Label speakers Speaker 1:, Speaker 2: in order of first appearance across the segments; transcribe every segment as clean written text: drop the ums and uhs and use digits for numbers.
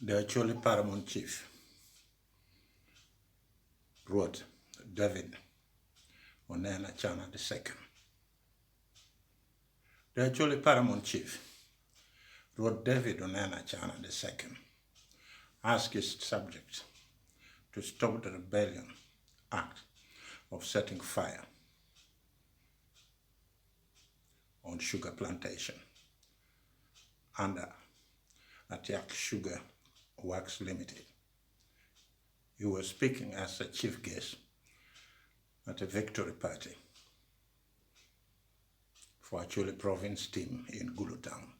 Speaker 1: The Acholi Paramount chief, Rwot 𝙁𝙤𝙇 𝙁𝙤𝙧 𝙒𝙤. The Acholi Paramount chief, Rwot 𝙁𝙤𝙁 𝙁𝙤𝙧 asked his subjects to stop the rebellion act of setting fire on sugar plantation under 𝙁𝙊𝙇𝙇𝙊𝙒 Works Limited. He was speaking as a chief guest at a victory party for Acholi province team in Gulu town.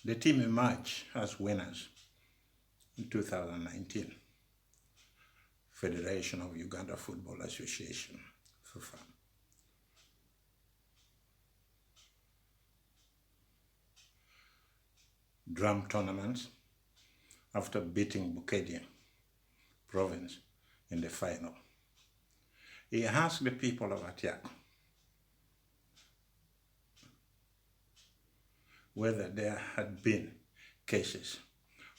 Speaker 1: The team emerged as winners in 2019 Federation of Uganda Football Association, FIFA. Drum tournaments after beating 𝙁𝙁𝙇𝙊𝙁 province in the final. He asked the people of 𝙁𝙊𝙇 whether there had been cases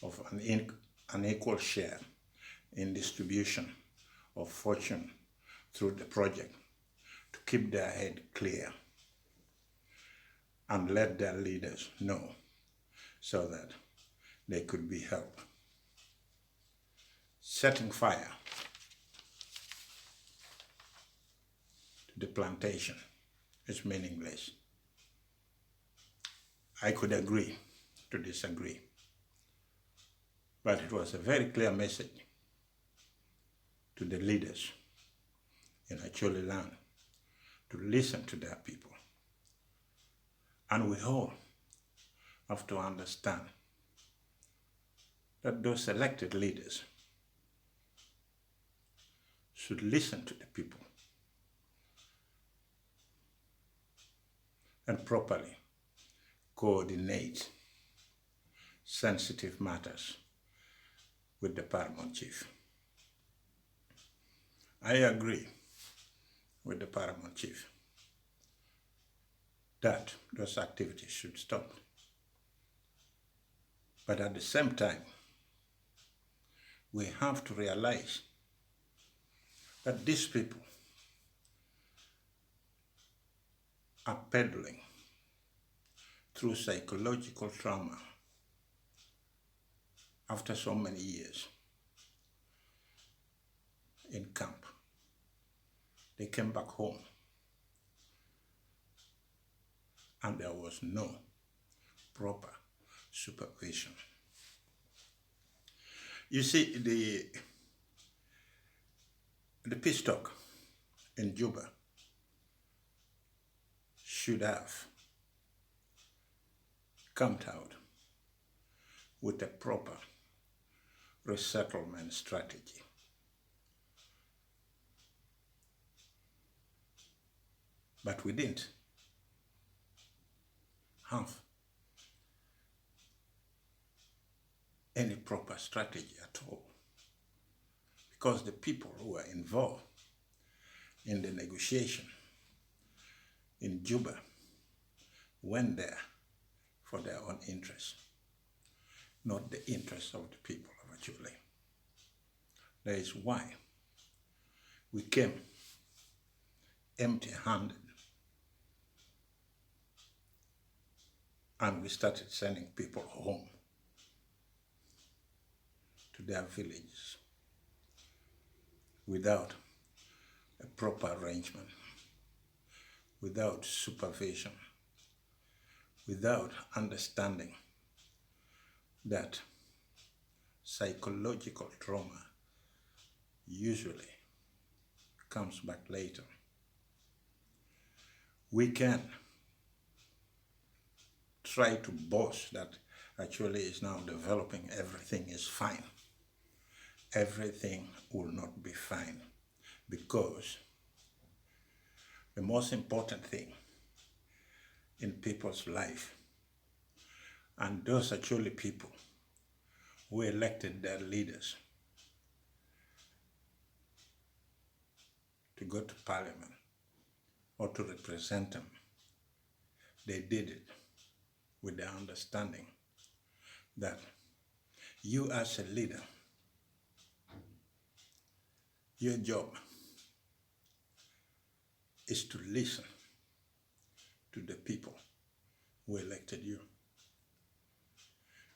Speaker 1: of an unequal share in distribution of fortune through the project to keep their head clear and let their leaders know so that they could be helped. Setting fire to the plantation is meaningless. I could agree to disagree, but it was a very clear message to the leaders in Acholi land to listen to their people. And we all have to understand that those elected leaders should listen to the people and properly coordinate sensitive matters with the Paramount chief. I agree with the Paramount chief that those activities should stop. But at the same time, we have to realize that these people are peddling through psychological trauma after so many years in camp. They came back home and there was no proper supervision. You see, the peace talk in Juba should have come out with a proper resettlement strategy. But we didn't have any proper strategy at all, because the people who were involved in the negotiation in Juba went there for their own interests, not the interests of the people of Acholi. That is why we came empty-handed and we started sending people home to their villages without a proper arrangement, without supervision, without understanding that psychological trauma usually comes back later. We can try to boast that Acholi is now developing, everything is fine. Everything will not be fine, because the most important thing in people's life, and those Acholi people who elected their leaders to go to parliament or to represent them, they did it with the understanding that You as a leader, your job is to listen to the people who elected you.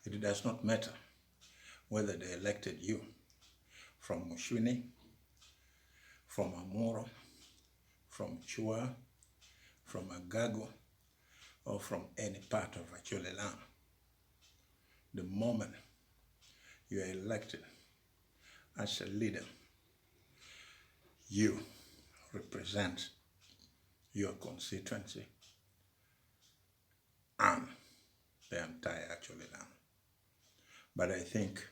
Speaker 1: It does not matter whether they elected you from Mushwini, from Amuro, from Chua, from Agago, or from any part of Acholi land. The moment you are elected as a leader, you represent your constituency and the entire Acholi land. But I think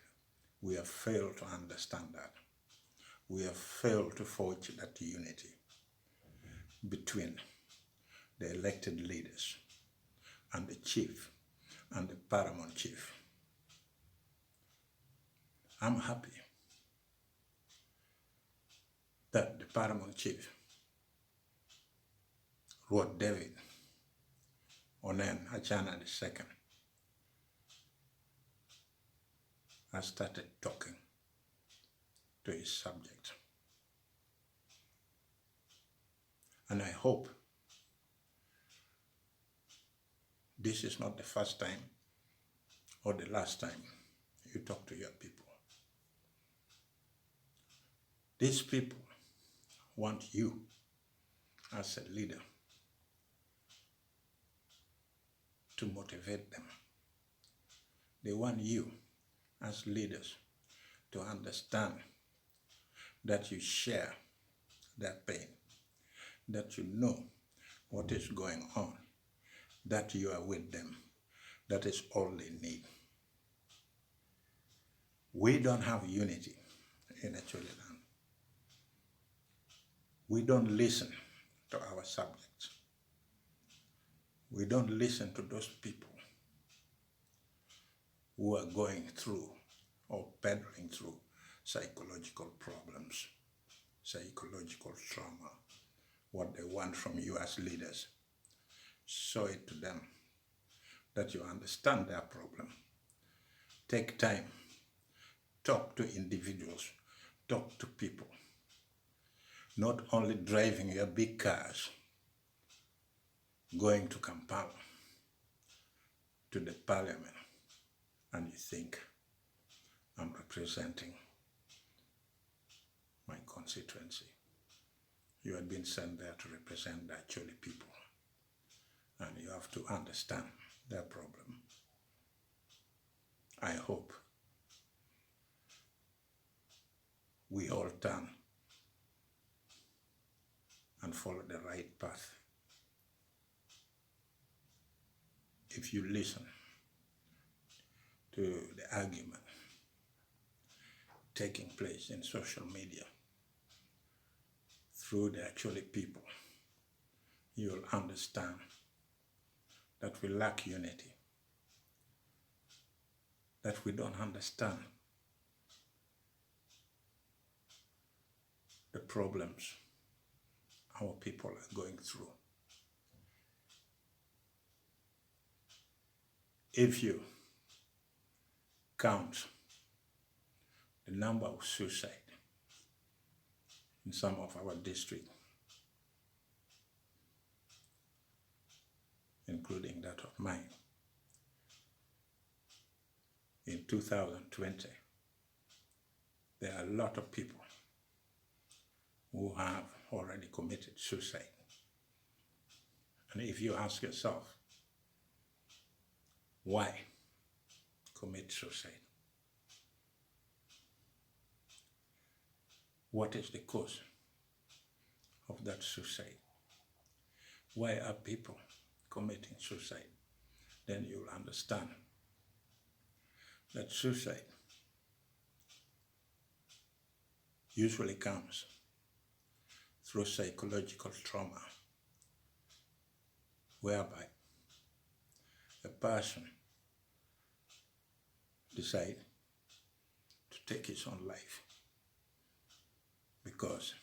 Speaker 1: we have failed to understand that. We have failed to forge that unity between the elected leaders and the chief and the paramount chief. I'm happy that the paramount chief, Rwot David, Onen Acana II, has started talking to his subject. And I hope this is not the first time or the last time you talk to your people. These people want you as a leader to motivate them. They want you as leaders to understand that you share their pain, that you know what is going on, that you are with them. That is all they need. We don't have unity in Acholi land. We don't listen to our subjects. We don't listen to those people who are going through or peddling through psychological problems, psychological trauma, what they want from you as leaders. Show it to them that you understand their problem. Take time, talk to individuals, talk to people. Not only driving your big cars, going to Kampala, to the parliament, and you think, I'm representing my constituency. You have been sent there to represent the Acholi people, and you have to understand their problem. I hope we all turn and follow the right path. If you listen to the argument taking place in social media through the Acholi people, you'll understand that we lack unity, that we don't understand the problems our people are going through. If you count the number of suicides in some of our districts, including that of mine, in 2020, there are a lot of people who have already committed suicide. And if you ask yourself, why commit suicide? What is the cause of that suicide? Why are people committing suicide? Then you'll understand that suicide usually comes through psychological trauma, whereby a person decides to take his own life because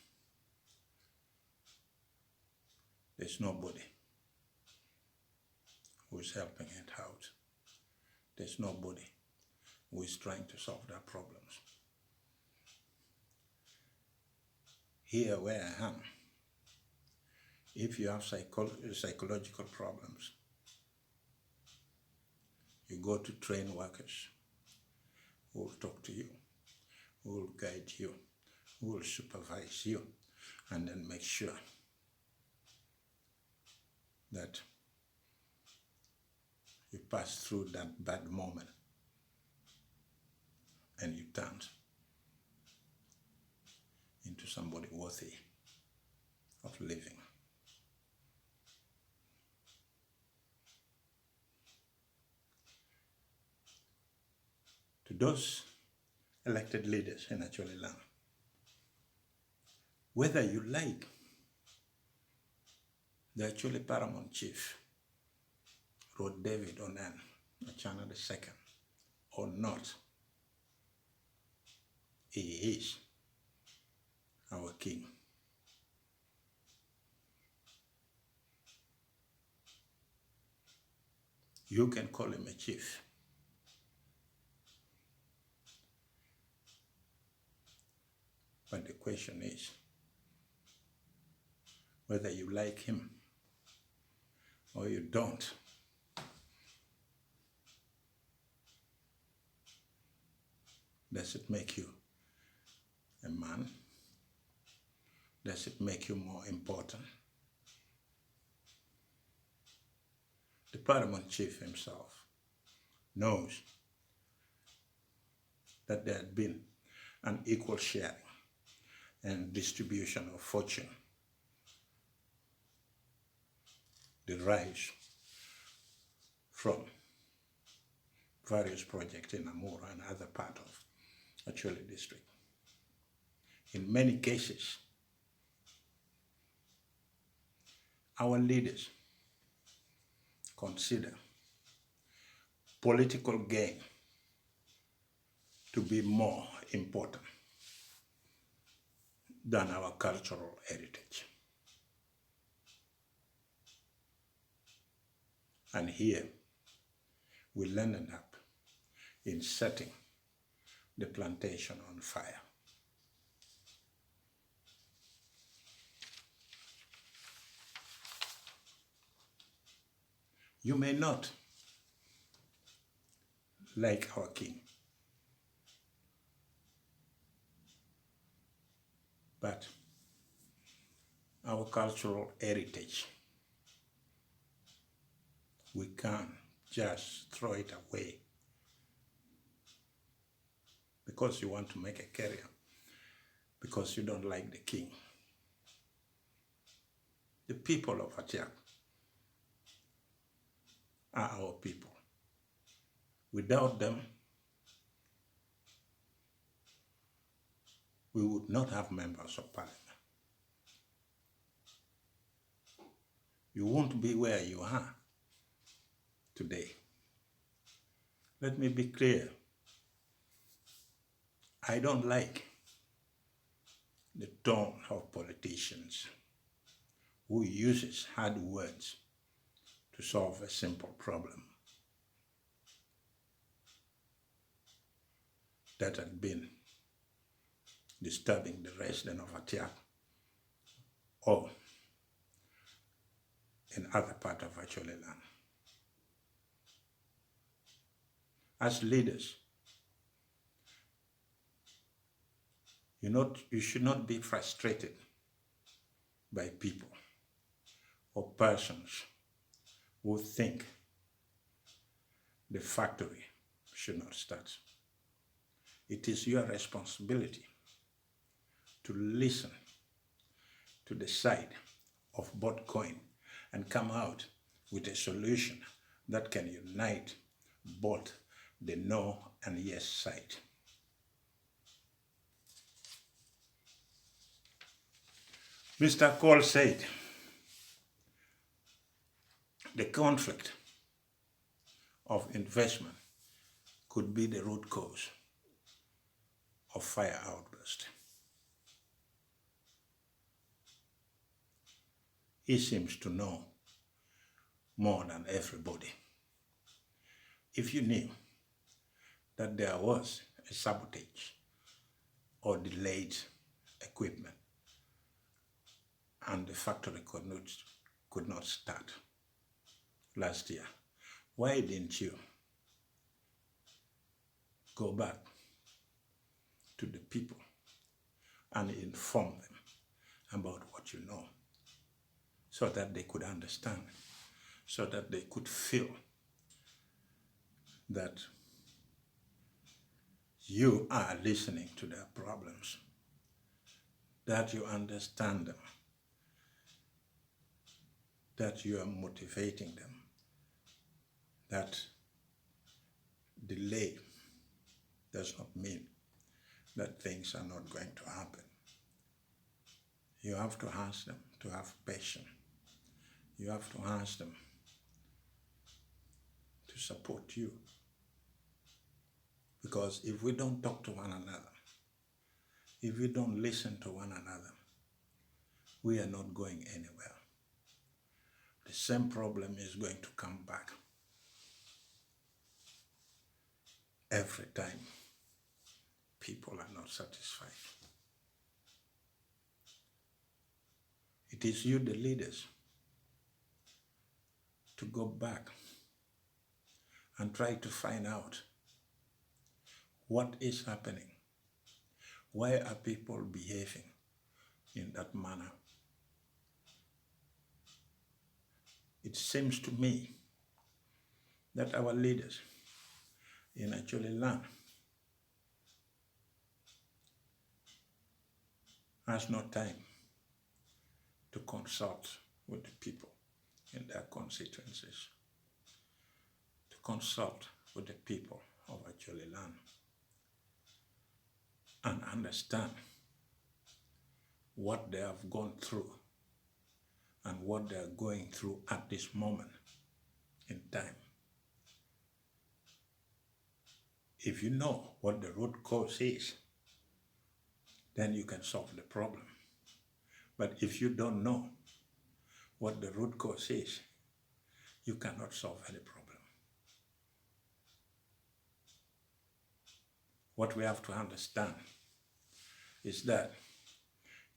Speaker 1: there's nobody who's helping it out. There's nobody who is trying to solve their problems. Here where I am, if you have psychological problems, you go to trained workers who will talk to you, who will guide you, who will supervise you, and then make sure that you pass through that bad moment and you turn into somebody worthy of living. To those elected leaders in Acholi land, whether you like the Acholi Paramount chief, Rwot David Onan, Acana II, or not, he is our king. You can call him a chief. But the question is whether you like him or you don't. Does it make you a man? Does it make you more important? The Paramount chief himself knows that there had been an equal sharing and distribution of fortune. The rise from various projects in Amura and other part of Acholi district. In many cases, our leaders consider political gain to be more important than our cultural heritage. And here, we landed up in setting the plantation on fire. You may not like our king, but our cultural heritage, we can't just throw it away because you want to make a career, because you don't like the king. The people of Atiak are our people. Without them, we would not have members of parliament. You won't be where you are today. Let me be clear. I don't like the tone of politicians who uses hard words to solve a simple problem that had been disturbing the resident of Atiak or in other part of Acholi land. As leaders, you should not be frustrated by people or persons who think the factory should not start. It is your responsibility to listen to the side of both coin and come out with a solution that can unite both the no and yes side. Mr. Cole said, the conflict of investment could be the root cause of fire outburst. He seems to know more than everybody. If you knew that there was a sabotage or delayed equipment and the factory could not start last year, why didn't you go back to the people and inform them about what you know, so that they could understand, so that they could feel that you are listening to their problems, that you understand them, that you are motivating them, that delay does not mean that things are not going to happen. You have to ask them to have patience. You have to ask them to support you. Because if we don't talk to one another, if we don't listen to one another, we are not going anywhere. The same problem is going to come back every time people are not satisfied. It is you, the leaders, to go back and try to find out what is happening. Why are people behaving in that manner? It seems to me that our leaders in Acholi land has no time to consult with the people in their constituencies, to consult with the people of Acholi land and understand what they have gone through and what they are going through at this moment in time. If you know what the root cause is, then you can solve the problem. But if you don't know what the root cause is, you cannot solve any problem. What we have to understand is that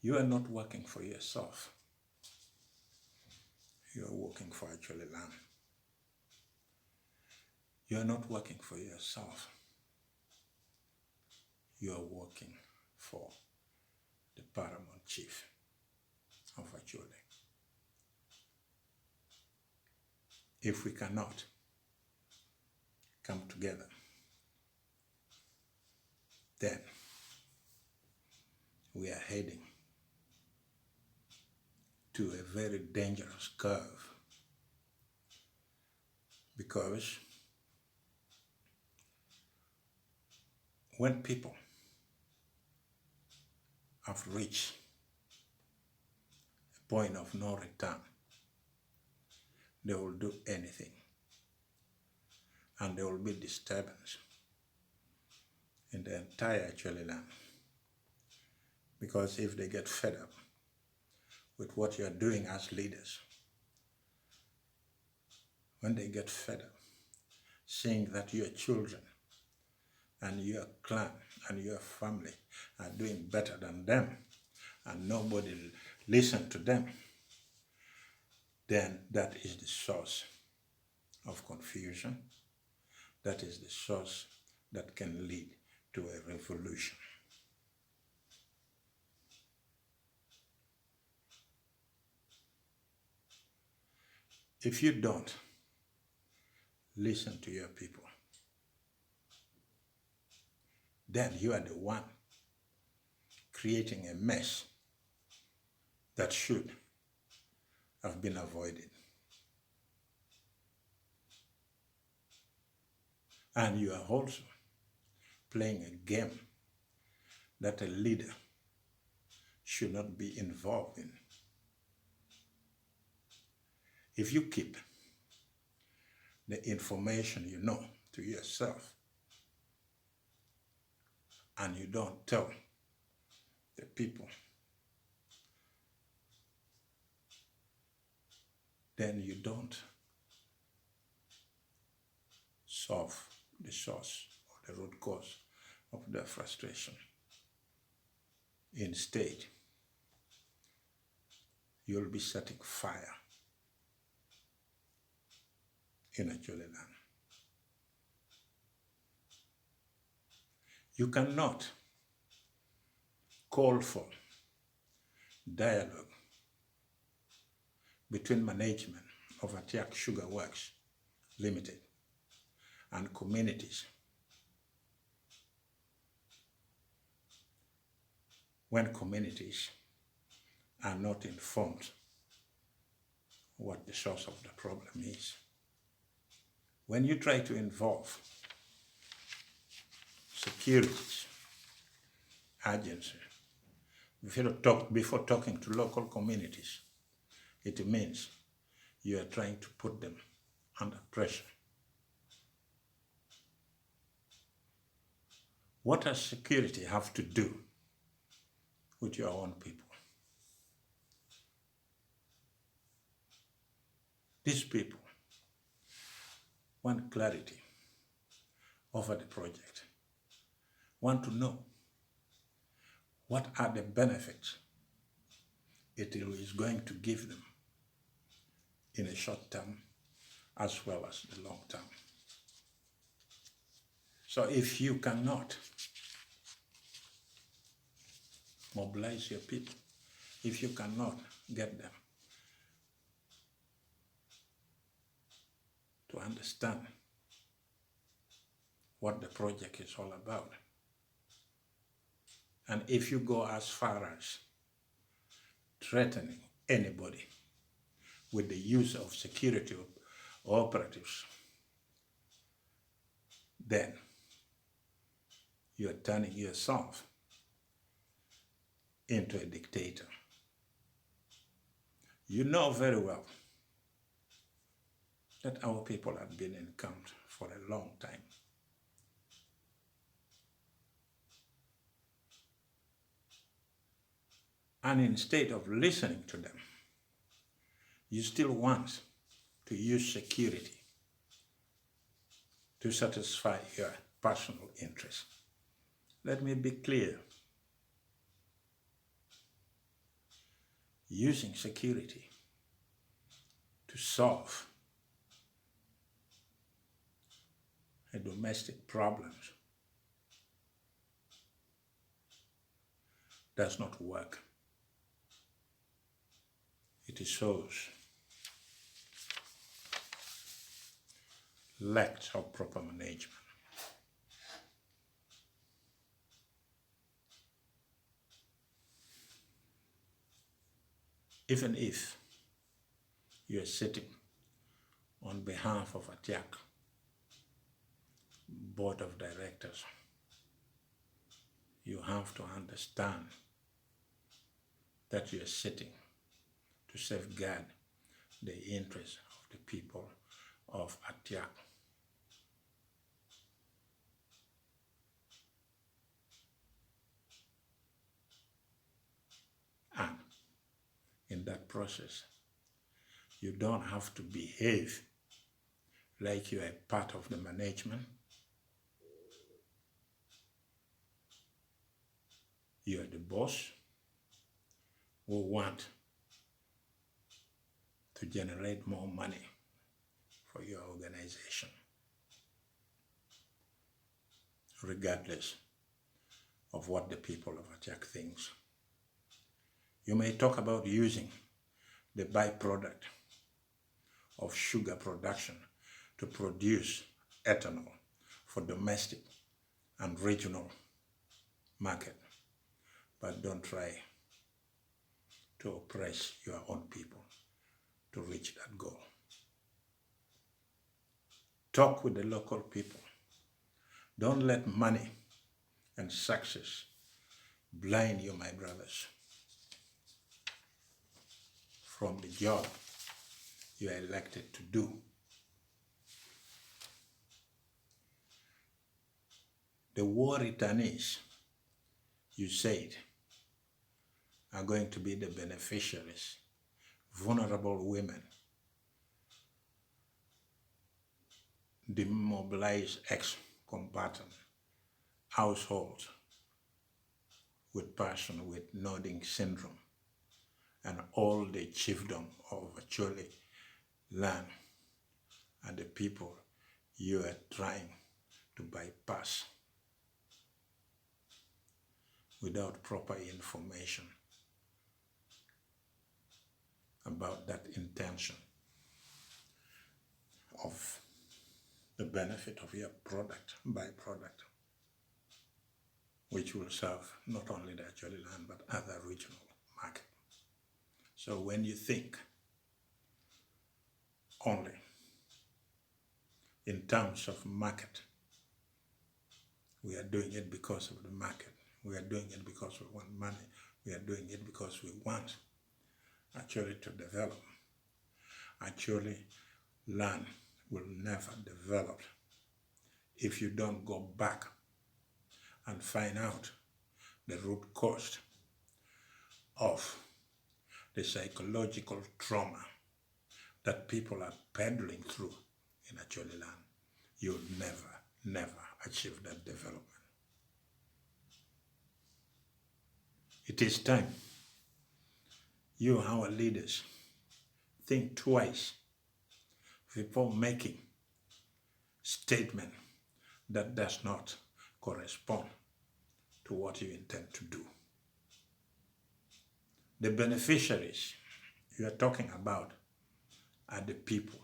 Speaker 1: you are not working for yourself. You are working for Acholi land. You are not working for yourself. You are working for the Paramount Chief of Acholi. If we cannot come together, then we are heading to a very dangerous curve, because when people have reached a point of no return, they will do anything, and there will be disturbance in the entire Acholi land. Because if they get fed up with what you are doing as leaders, when they get fed up seeing that your children and your clan and your family are doing better than them and nobody listen to them, then that is the source of confusion. That is the source that can lead to a revolution. If you don't listen to your people, then you are the one creating a mess that should have been avoided. And you are also playing a game that a leader should not be involved in. If you keep the information you know to yourself and you don't tell the people, then you don't solve the source of the root cause of their frustration. Instead, you'll be setting fire in Acholi land. You cannot call for dialogue between management of 𝙁𝙗𝙗 Sugar Works Limited and communities when communities are not informed what the source of the problem is. When you try to involve securities agency before talking to local communities, it means you are trying to put them under pressure. What does security have to do with your own people? These people want clarity over the project, want to know what are the benefits it is going to give them in the short term as well as the long term. So if you cannot mobilize your people, if you cannot get them to understand what the project is all about, and if you go as far as threatening anybody with the use of security operatives, then you are turning yourself into a dictator. You know very well that our people have been in camp for a long time. And instead of listening to them, you still want to use security to satisfy your personal interests. Let me be clear. Using security to solve a domestic problems does not work. It shows lack of proper management. Even if you are sitting on behalf of 𝙁𝙗𝙗 board of directors, you have to understand that you are sitting to safeguard the interests of the people of 𝙁𝙗𝙗. And in that process, you don't have to behave like you are part of the management. You are the boss who want to generate more money for your organization, regardless of what the people of 𝙁𝙗𝙗 thinks. You may talk about using the byproduct of sugar production to produce ethanol for domestic and regional market, but don't try to oppress your own people to reach that goal. Talk with the local people. Don't let money and success blind you, my brothers, from the job you are elected to do. The war returnees, you said, are going to be the beneficiaries, vulnerable women, demobilized ex-combatants, households with person with nodding syndrome and all the chiefdom of Acholi land and the people you are trying to bypass without proper information about that intention of the benefit of your product, byproduct, which will serve not only the Acholi land but other regional market. So when you think only in terms of market, we are doing it because of the market, we are doing it because we want money, we are doing it because we want actually to develop. Actually, land will never develop if you don't go back and find out the root cause of the psychological trauma that people are peddling through in Acholi land. You'll never achieve that development. It is time you, our leaders, think twice before making statement that does not correspond to what you intend to do. The beneficiaries you are talking about are the people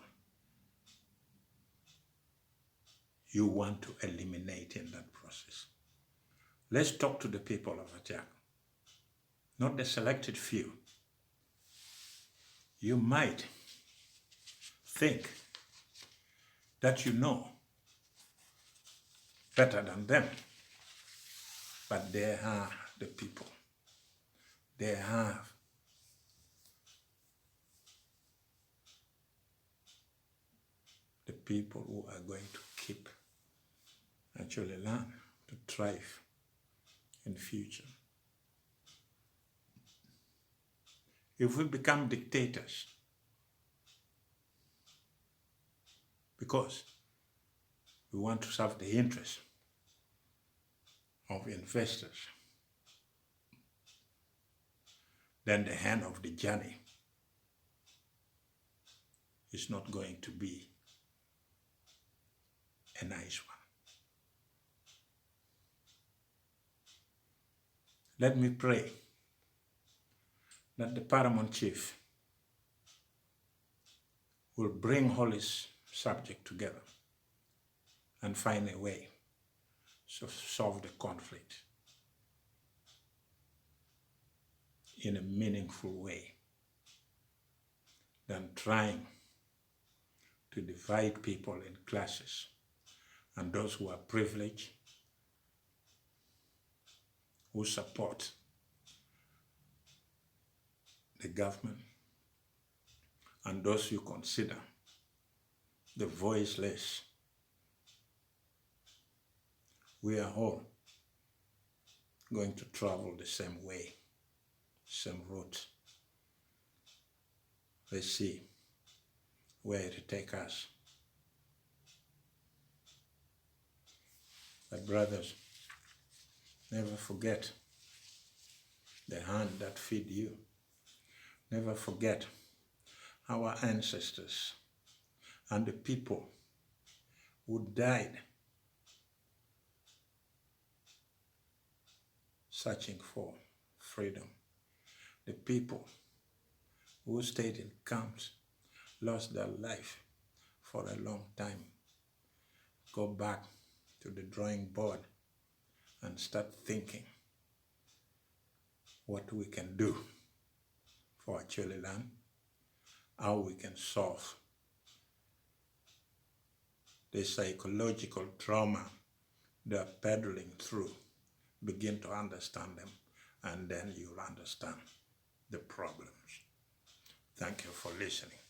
Speaker 1: you want to eliminate in that process. Let's talk to the people of Achana, not the selected few. You might think that you know better than them, but they are the people. They have the people who are going to keep Acholi land to thrive in the future. If we become dictators because we want to serve the interests of investors, then the end of the journey is not going to be a nice one. Let me pray that the Paramount Chief will bring all his subjects together and find a way to solve the conflict in a meaningful way than trying to divide people in classes, and those who are privileged, who support the government, and those you consider the voiceless. We are all going to travel the same way, same route. Let's see where it will take us. But brothers, never forget the hand that feed you. Never forget our ancestors and the people who died searching for freedom. The people who stayed in camps, lost their life for a long time. Go back to the drawing board and start thinking what we can do for Acholi land, how we can solve the psychological trauma they are peddling through. Begin to understand them, and then you'll understand the problems. Thank you for listening.